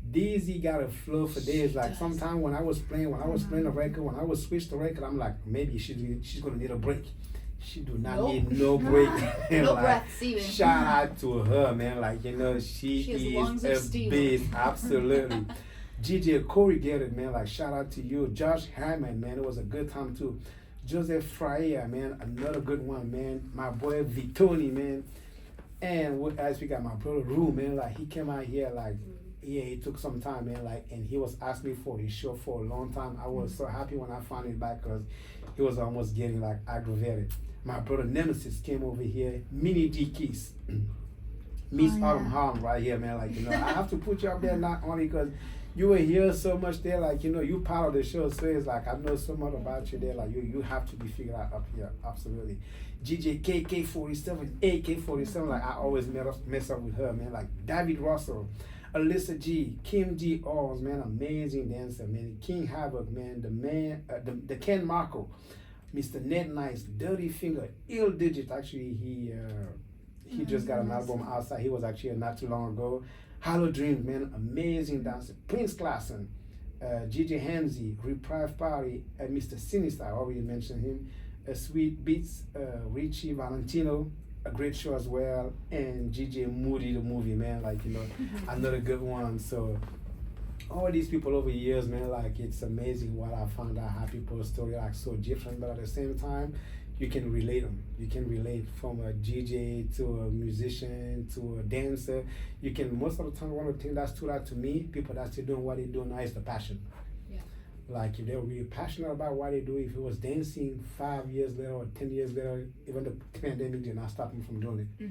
Dizzy got a flow for days. Like, sometimes when I was playing the record, when I would switch the record, I'm like, maybe she's gonna need a break. She do not need no break. No like, breaths even. Shout out to her, man. Like, you know, she is a beast. Absolutely. GJ Corey Garrett, man. Like, shout out to you. Josh Hammond, man. It was a good time too. Joseph Fryer, man. Another good one, man. My boy Victoni, man. And as we got my brother Rue, man. Like, he came out here, like, yeah, it took some time, man. Like, and he was asking me for his show for a long time. I was so happy when I found it back because he was almost getting, like, aggravated. My brother Nemesis came over here. Mini D Keys. Miss Autumn Harm right here, man. Like, you know, I have to put you up there not only because you were here so much there, like, you know, you part of the show, so it's like, I know so much about you there, like, you have to be figured out up here, absolutely. GJ KK47, AK47, like, I always mess up with her, man, like, David Russell, Alyssa G, Kim G. Alls, man, amazing dancer, man, King Havoc, man, the Ken Marco, Mr. Ned Nice, Dirty Finger, Ill Digit, actually, he just got an album outside, he was actually not too long ago. Hollow Dreams, man, amazing dancer. Prince Klassen, GJ Hamzy, Reprieve Party, Mr. Sinister, I already mentioned him. Sweet Beats, Richie Valentino, a great show as well. And GJ Moody, the movie, man, like, you know, another good one. So, all these people over the years, man, like, it's amazing what I found out how people's story like so different, but at the same time, you can relate them. You can relate from a DJ to a musician to a dancer. You can, most of the time, one of the things that stood out to me, people that still doing what they do now is the passion. Yeah. Like, if they were really passionate about what they do, if it was dancing 5 years later or 10 years later, even the pandemic did not stop them from doing it.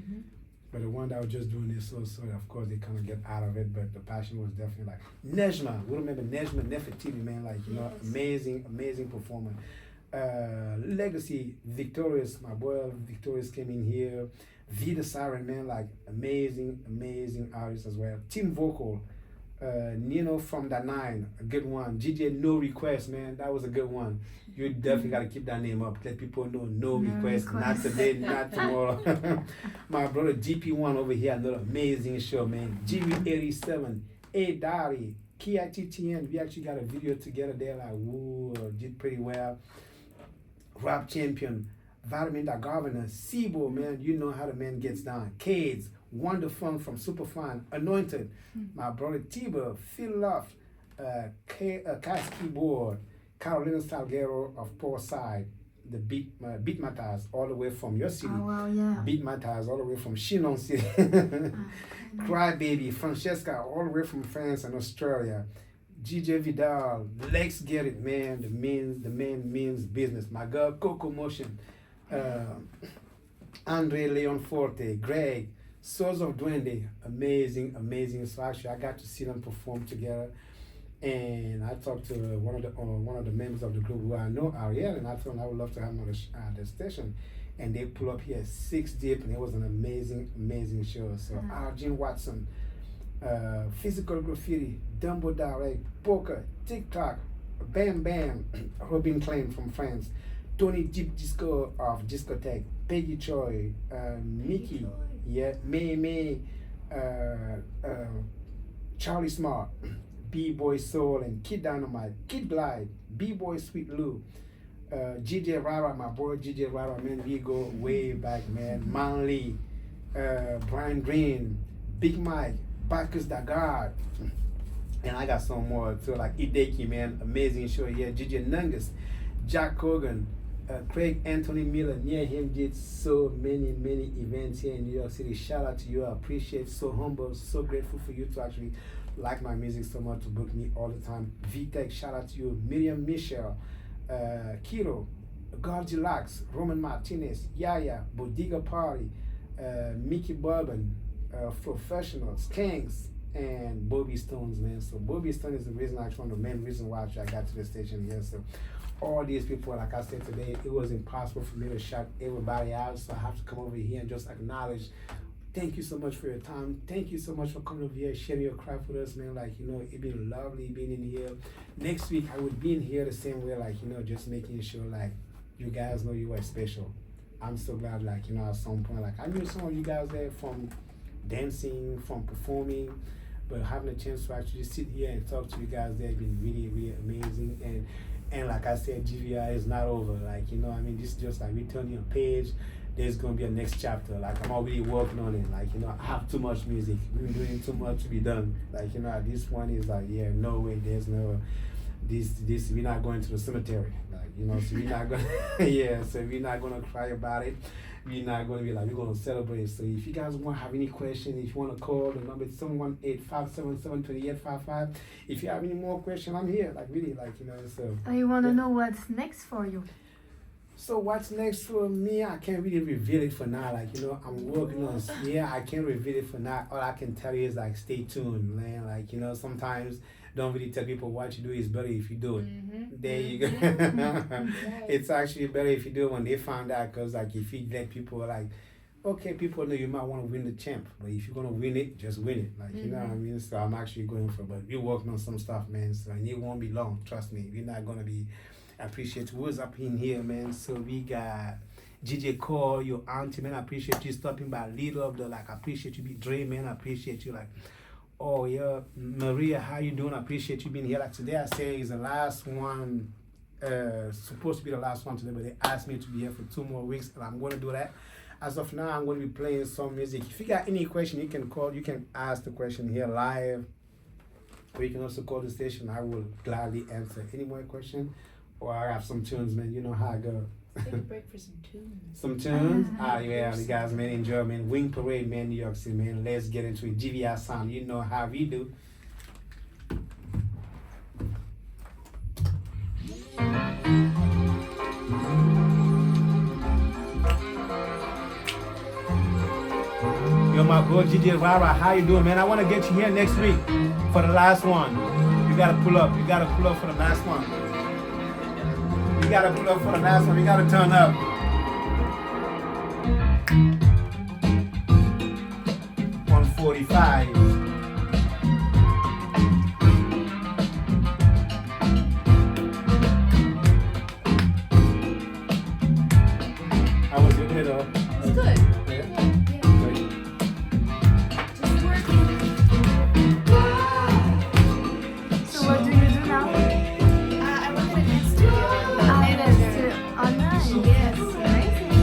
But the one that was just doing this, so of course they kind of get out of it, but the passion was definitely like, Nejma, we remember Nejma Nefertiti, man, like, you know, amazing performer. Legacy, Victorious, my boy Victorious came in here. Vida Siren, man, like, amazing artist as well. Team Vocal, Nino from the 9, a good one. GJ No Request, man, that was a good one. You definitely got to keep that name up. Let people know no request, not today, not tomorrow. My brother GP1 over here, another amazing show, man. GB87, A Dari, Kia TTN, we actually got a video together there, like, woo, did pretty well. Rap Champion, Vitamin the Governor, Sibo, man, you know how the man gets down. Cades, Wonder Funk from Superfine, Anointed, my brother Tiber, Phil Love, Cass Keyboard, Carolina Salguero of Portside, the Beat Matas, all the way from your city. Oh, well, yeah. Beat Matas, all the way from Chinon City. Crybaby, Francesca, all the way from France and Australia. GJ Vidal, Lex Get It, man, the man means business. My girl Coco Motion, Andre Leon Forte, Greg, Souls of Duende, amazing. So actually, I got to see them perform together, and I talked to one of the members of the group who I know, Ariel, and I told him I would love to have him on the station, and they pull up here 6 deep, and it was an amazing show. So Arjun Watson, Physical Graffiti, Dumbo Direct, Poker, TikTok, Bam Bam, Robin Klein from France, Tony Jeep Disco of Discotheque, Peggy Choi, Mickey, May, Charlie Smart, B-Boy Soul and Kid Dynamite, Kid Glide, B-Boy Sweet Lou, GJ Rara, my boy GJ Rara, man, we go way back, man. Man Lee, Brian Green, Big Mike, Bacchus Dagard, and I got some more too, like Hideki, man, amazing show here. GJ Nungus, Jack Hogan, Craig Anthony Miller, near him did so many events here in New York City. Shout out to you, I appreciate, so humble, so grateful for you to actually like my music so much, to book me all the time. VTech, shout out to you. Miriam Michelle, Kiro, Gordilax, Roman Martinez, Yaya, Bodega Party, Mickey Bourbon, Professionals, Kangs, and Bobby Stones, man. So Bobby Stone is the reason, actually one of the main reasons why I got to the station here. So all these people, like I said today, it was impossible for me to shout everybody out, so I have to come over here and just acknowledge. Thank you so much for your time. Thank you so much for coming over here, sharing your craft with us, man. Like, you know, it's been lovely being in here. Next week, I will be in here the same way, like, you know, just making sure, like, you guys know you are special. I'm so glad, like, you know, at some point, like, I knew some of you guys there from dancing, from performing, but having a chance to actually sit here and talk to you guys there has been really amazing. And like I said, GVR is not over. Like, you know, I mean, this is just like we turning a page. There's gonna be a next chapter. Like, I'm already working on it. Like, you know, I have too much music. We're doing too much to be done. Like, you know, this one is like, yeah, no way. There's no this. We're not going to the cemetery. Like, you know, so we're not gonna so we're not gonna cry about it. We're not gonna be like, we're gonna celebrate. So if you guys want to have any questions, if you want to call, the number is 718-577-2855. If you have any more questions, I'm here. Like, really, like, you know. So I want to know what's next for you. So what's next for me? I can't really reveal it for now. Like, you know, I'm working on. I can't reveal it for now. All I can tell you is like, stay tuned, man. Like, you know, sometimes don't really tell people what you do is better if you do it. There you go. It's actually better if you do it when they find out, because like if you let people like, okay, people know you might want to win the champ, but if you're gonna win it, just win it. Like, you know what I mean? So I'm actually going for, but we're working on some stuff, man. So and it won't be long. Trust me. We're not gonna be. I appreciate who's up in here, man. So we got GJ Cole, your auntie, man. I appreciate you stopping by. Leader of the, like, I appreciate you, be Dre, man. I appreciate you, like. Oh yeah, Maria, how you doing? I appreciate you being here. Like today, I say is the last one, supposed to be the last one today, but they asked me to be here for 2 more weeks, and I'm going to do that. As of now, I'm going to be playing some music. If you got any question, you can call. You can ask the question here live, or you can also call the station. I will gladly answer any more question, or I have some tunes, man. You know how I go. Take a break for some tunes. Some tunes? Yeah, the guys, man, enjoy, man. Wing Parade, man, New York City, man. Let's get into it. GVR sound, you know how we do. Yo, my boy, GJ Rara, how you doing, man? I want to get you here next week for the last one. You got to pull up. You got to pull up for the last one. You gotta pull up for the last one. You gotta turn up. $145. How was your day, though? It's good. Yeah. Great. Just working. So what do you do now? I work at a dance studio. Online. Yes. Amazing.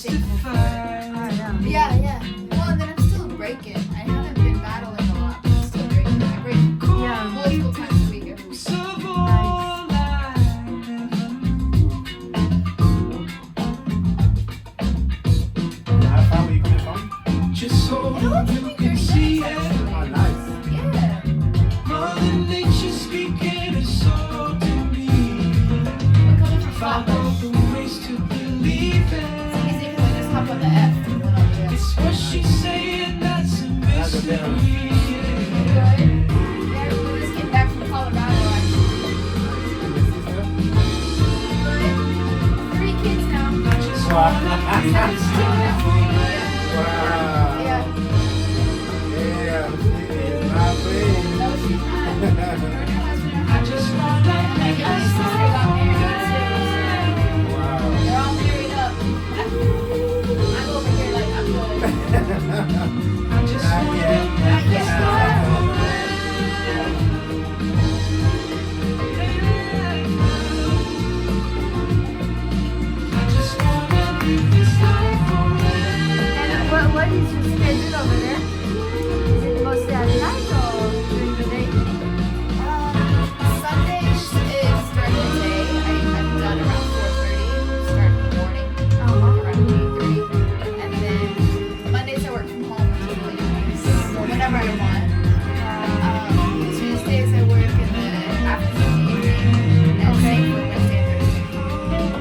thankful for it. Yeah. Well, and then I'm still breaking. I haven't been battling a lot, but I'm still breaking. I break multiple times a week every week. How far were you coming from? Just so It only took me 30 minutes, actually. Oh, nice. Yeah. Mother Nature speaking a soul to me. We're coming from Find Flatbush. all the ways to believe It's it. easy because we just hop on the F and went on the F. It's what she's saying that's a That's a mystery. better. Good. Yeah, we just came back from Colorado, actually. Good. 3 kids now. Wow. Yeah. Yeah, it's my friend. No, she's not. Her and her husband are happy. Just wanna And my youngest sister got married too, Wow. so they're all married up. I'm over here like I'm good. Not yet. Not yet. I just wanna live this life forever. And what is your schedule over there? Is it mostly at night or during the day? Sundays is during the day. I'm done around 4:30. Start in the morning. Around 8:30. And then Mondays I work from home until late. Whenever I want. Tuesdays I work in the afternoon, evening. And same for Wednesday and Thursday.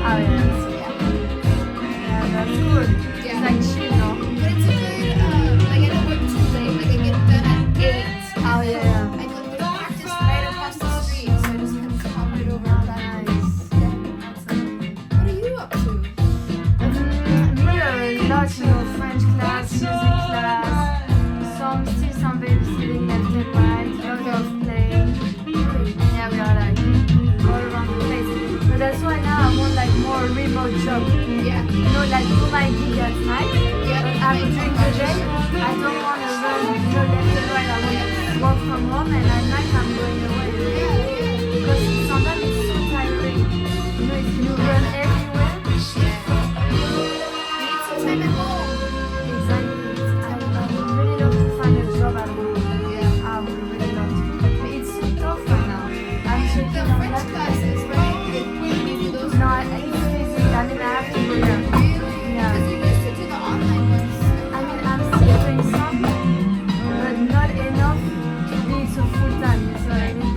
Oh yeah. So yeah. Yeah, that's good. Yeah. It's like chill, no? But it's a good, like I don't work too late. Like I get done at 8. Oh yeah. I go to the practice right across the street, so I just kind of hop right over and practice. Yeah. That's amazing. What are you up to? Me a lot, you know, French class, music class, some babysitting left and right, lot of playing. Yeah, we are like all around the place. But that's why now I want like more remote job. Yeah. You know, like do my gig at night, Yeah. but I will during the day. I don't want to run, you know, left and right. I want to work from home and at night I'm going away. Because sometimes it's so tiring. You know, if you run everywhere. You need some time at home. Exactly. I would really love to find a job at home. Yeah. I would really love to. But it's so tough right now. I'm The checking on French that. classes, right? When you do those. No, it's busy. I mean, I have to go there. Really? Yeah. Because you used to do the online ones. I mean, I'm still doing some, but not enough to be so full time. You see what I mean?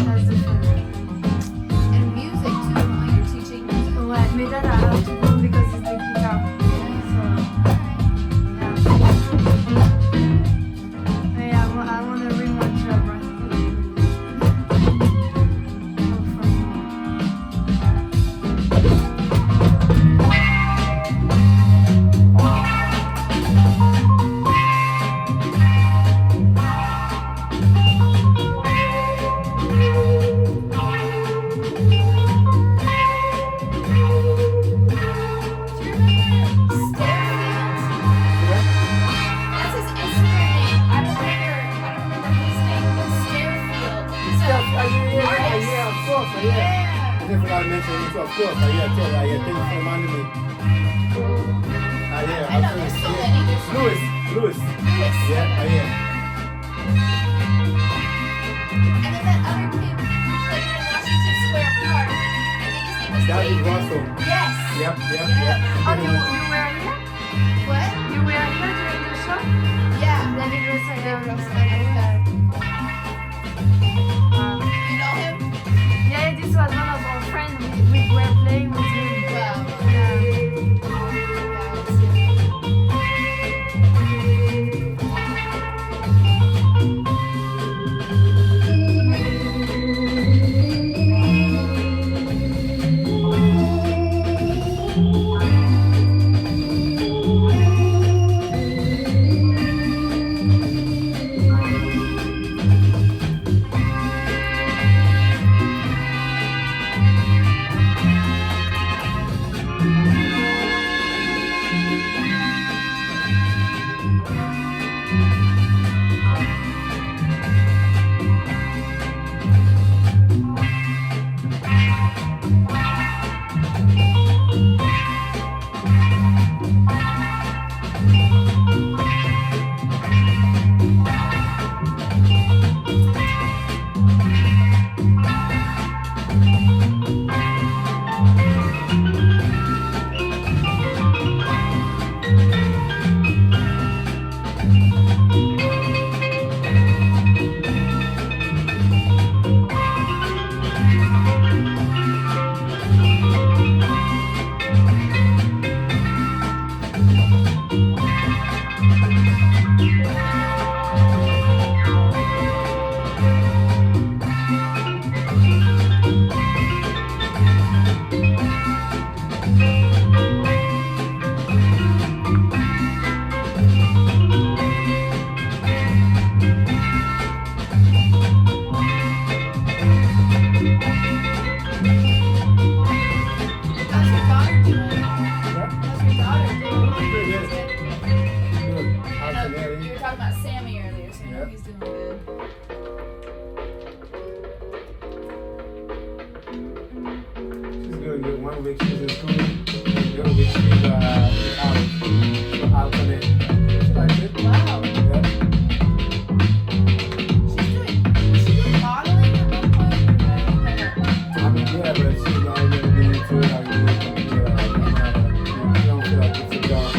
That's different. And music too, huh? You're teaching music. Ouais, mais that I have to do because it's the guitar. So, yeah. Yeah, I want a remote job, right? That's his Instagram name. I don't remember his name. But Stairfield. Yeah, of course. Yeah. Yeah. I just forgot to mention it. Of course. Yeah, thank you for reminding me. Yeah, I know, there's so many. There's so Louis. Louis. Yeah, yeah. And then that other kid played in Washington Square Park. I think his name was That is David. Russell. Yes. Yep. Oh, you were here? What? You were here during the show? Yeah. David Russell. David Russell. I know that. You know him? Yeah, this was one of our friends. We were playing with him. Well, Yeah. Yeah. He's doing good. She's doing good. 1 week she's in school, and the other week she's out. So alternate. She likes it. Wow. Yeah. She's doing modeling at one point. I mean, yeah, but she's not really getting into it. I mean, she don't feel like it's a job.